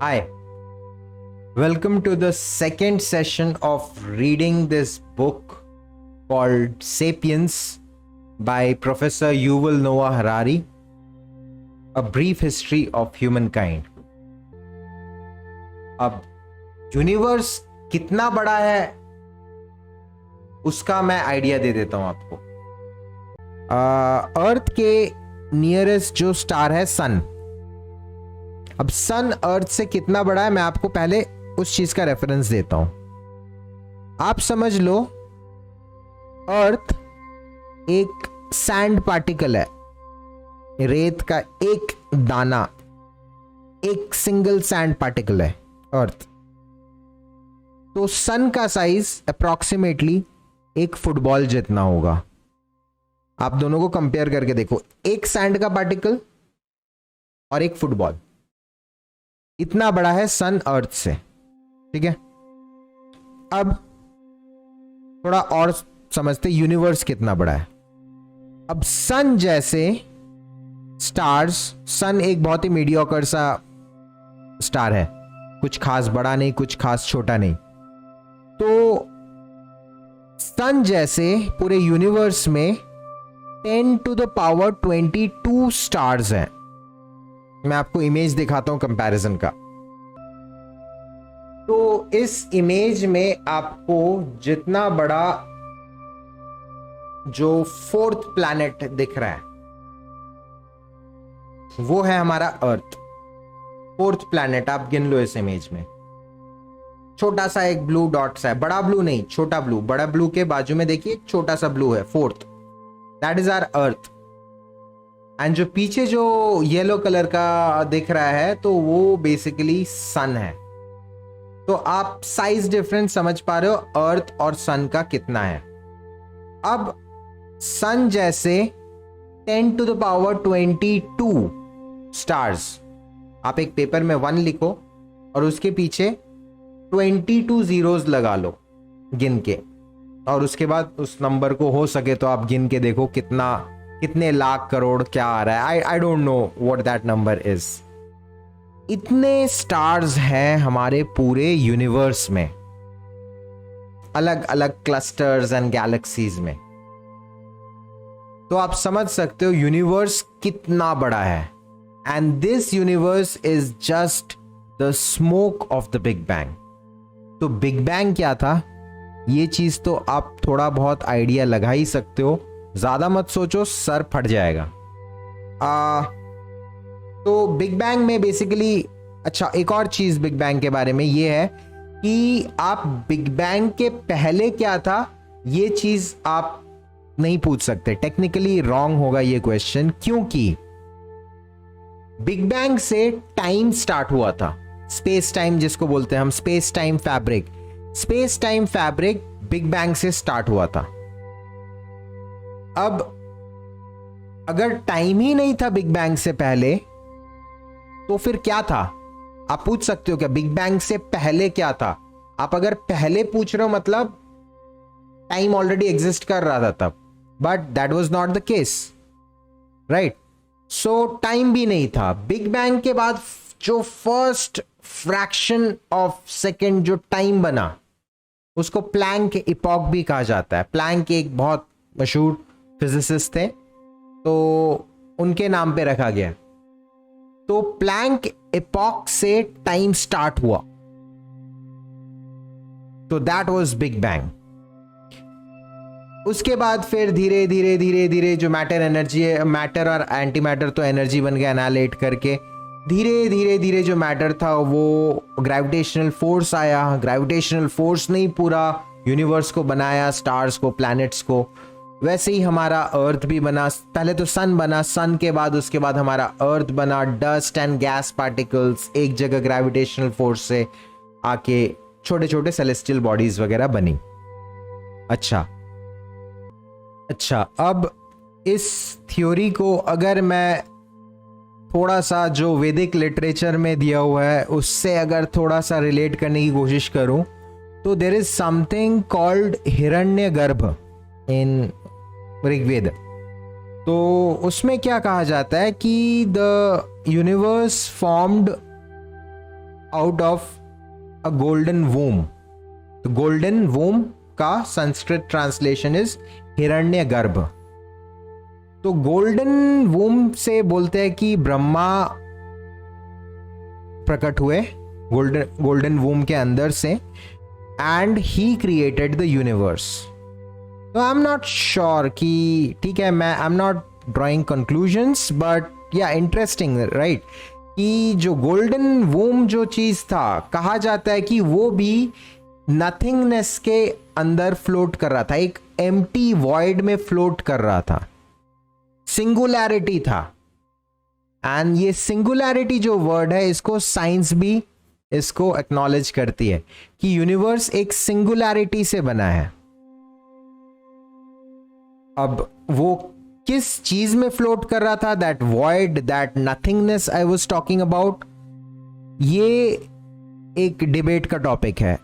Hi, welcome to the second session of reading this book called Sapiens by Professor Yuval Noah Harari, A Brief History of Humankind. अब universe कितना बड़ा है उसका मैं idea दे देता हूं आपको। अर्थ के नियरेस्ट जो स्टार है सन। अब सन अर्थ से कितना बड़ा है मैं आपको पहले उस चीज का रेफरेंस देता हूं। आप समझ लो अर्थ एक सैंड पार्टिकल है, रेत का एक दाना, एक सिंगल सैंड पार्टिकल है अर्थ। तो सन का साइज अप्रॉक्सीमेटली एक फुटबॉल जितना होगा। आप दोनों को कंपेयर करके देखो, एक सैंड का पार्टिकल और एक फुटबॉल, इतना बड़ा है सन अर्थ से। ठीक है, अब थोड़ा और समझते यूनिवर्स कितना बड़ा है। अब सन जैसे स्टार्स, सन एक बहुत ही मीडियोकर सा स्टार है, कुछ खास बड़ा नहीं, कुछ खास छोटा नहीं। तो सन जैसे पूरे यूनिवर्स में 10 to the power 22 स्टार्स हैं। मैं आपको इमेज दिखाता हूं कंपैरिजन का। तो इस इमेज में आपको जितना बड़ा जो फोर्थ प्लैनेट दिख रहा है वो है हमारा अर्थ। फोर्थ प्लैनेट आप गिन लो इस इमेज में। छोटा सा एक ब्लू डॉट सा है, बड़ा ब्लू नहीं, छोटा ब्लू। बड़ा ब्लू के बाजू में देखिए छोटा सा ब्लू है, fourth, that is our earth. And जो पीछे जो येलो कलर का दिख रहा है तो वो बेसिकली सन है। तो आप साइज डिफरेंस समझ पा रहे हो अर्थ और सन का कितना है। अब सन जैसे 10 to the power 22 स्टार्स, आप एक पेपर में 1 लिखो और उसके पीछे 22 जीरोस लगा लो गिन के, और उसके बाद उस नंबर को हो सके तो आप गिन के देखो कितने लाख करोड़ क्या आ रहा है। I don't know what that number is. इतने स्टार्स हैं हमारे पूरे यूनिवर्स में, अलग अलग क्लस्टर्स एंड गैलेक्सीज में। तो आप समझ सकते हो यूनिवर्स कितना बड़ा है। And this universe is just the smoke of the big bang. तो बिग बैंग क्या था ये चीज तो आप थोड़ा बहुत आइडिया लगा ही सकते हो, ज्यादा मत सोचो सर फट जाएगा। तो बिग बैंग में बेसिकली, अच्छा एक और चीज बिग बैंग के बारे में ये है कि आप बिग बैंग के पहले क्या था ये चीज आप नहीं पूछ सकते। टेक्निकली रॉन्ग होगा ये क्वेश्चन, क्योंकि बिग बैंग से टाइम स्टार्ट हुआ था। स्पेस टाइम जिसको बोलते हैं हम, space time fabric. Space time fabric big bang से स्टार्ट हुआ था। अब अगर टाइम ही नहीं था बिग बैंग से पहले तो फिर क्या था? आप पूछ सकते हो क्या बिग बैंग से पहले क्या था? आप अगर पहले पूछ रहे हो मतलब टाइम ऑलरेडी एग्जिस्ट कर रहा था तब, but that was not the case, right? So time भी नहीं था। बिग बैंग के बाद जो फर्स्ट फ्रैक्शन ऑफ सेकेंड जो टाइम बना उसको प्लैंक इपॉक भी कहा जाता है। प्लैंक एक बहुत मशहूर फिजिसिस्ट थे तो उनके नाम पे रखा गया। तो प्लैंक इपॉक से टाइम स्टार्ट हुआ, तो दैट वाज बिग बैंग। उसके बाद फिर धीरे धीरे धीरे धीरे जो मैटर एनर्जी है, मैटर और एंटी मैटर तो एनर्जी बन गया एनालाइट करके, धीरे धीरे धीरे जो मैटर था वो ग्रेविटेशनल फोर्स आया। ग्रेविटेशनल फोर्स ने ही पूरा यूनिवर्स को बनाया, स्टार्स को, प्लैनेट्स को। वैसे ही हमारा अर्थ भी बना। पहले तो सन बना, सन के बाद उसके बाद हमारा अर्थ बना। डस्ट एंड गैस पार्टिकल्स एक जगह ग्रेविटेशनल फोर्स से आके छोटे छोटे सेलेस्टियल बॉडीज वगैरह बनी। अच्छा, अब इस थ्योरी को अगर मैं थोड़ा सा जो वैदिक लिटरेचर में दिया हुआ है उससे अगर थोड़ा सा रिलेट करने की कोशिश करूं तो देयर इज समथिंग कॉल्ड हिरण्यगर्भ इन ऋग्वेद। तो उसमें क्या कहा जाता है कि the universe formed out of a golden womb. तो golden womb का संस्कृत ट्रांसलेशन इज हिरण्यगर्भ. तो गोल्डन वूम से बोलते हैं कि ब्रह्मा प्रकट हुए गोल्डन वूम के अंदर से, and he created the universe. तो आई एम नॉट श्योर कि ठीक है, मैं I am not drawing conclusions, but या इंटरेस्टिंग राइट, कि जो गोल्डन वूम जो चीज था, कहा जाता है कि वो भी नथिंगनेस के अंदर फ्लोट कर रहा था, एक एम्प्टी वॉइड में फ्लोट कर रहा था, सिंगुलैरिटी था. एंड ये सिंगुलैरिटी जो वर्ड है, इसको साइंस भी इसको एक्नॉलेज करती है कि यूनिवर्स एक सिंगुलैरिटी से बना है. अब वो किस चीज में फ्लोट कर रहा था, that void, that nothingness I was talking about, ये एक डिबेट का टॉपिक है.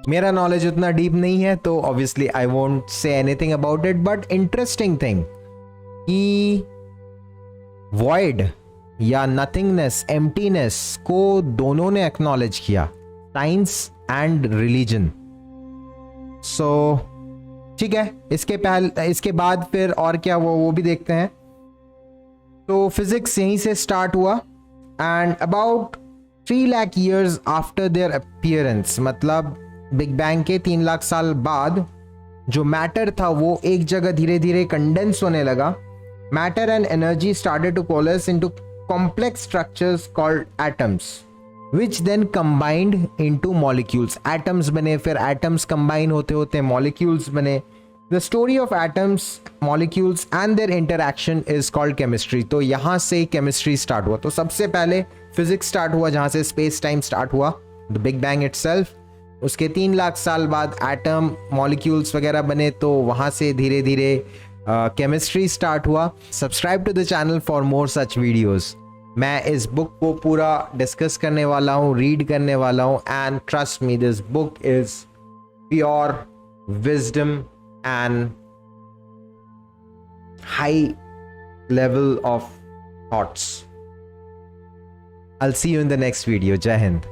मेरा नॉलेज उतना डीप नहीं है, तो obviously I won't say anything about it, but interesting thing कि वॉइड या नथिंगनेस, एम्प्टीनेस को दोनों ने एक्नॉलेज किया, साइंस एंड रिलीजन. सो ठीक है, इसके बाद फिर और क्या वो भी देखते हैं. तो फिजिक्स यहीं से स्टार्ट हुआ, and about 3 lakh years after their appearance, मतलब बिग बैंग के 3 लाख साल बाद जो मैटर था वो एक जगह धीरे धीरे कंडेंस होने लगा. Matter and energy started to coalesce into complex structures called atoms, which then combined into molecules. Atoms बने, फिर atoms combine होते होते molecules बने. The story of atoms, molecules and their interaction is called chemistry. तो यहाँ से chemistry start हुआ. तो सबसे पहले physics start हुआ, जहाँ से space time start हुआ, the big bang itself. उसके 3 लाख साल बाद atom, molecules वगैरह बने, तो वहाँ से धीरे धीरे chemistry start हुआ. Subscribe to the channel for more such videos. मैं इस बुक को पूरा डिस्कस करने वाला हूँ, रीड करने वाला हूँ, and trust me, this book is pure wisdom and high level of thoughts. I'll see you in the next video. Jai Hind.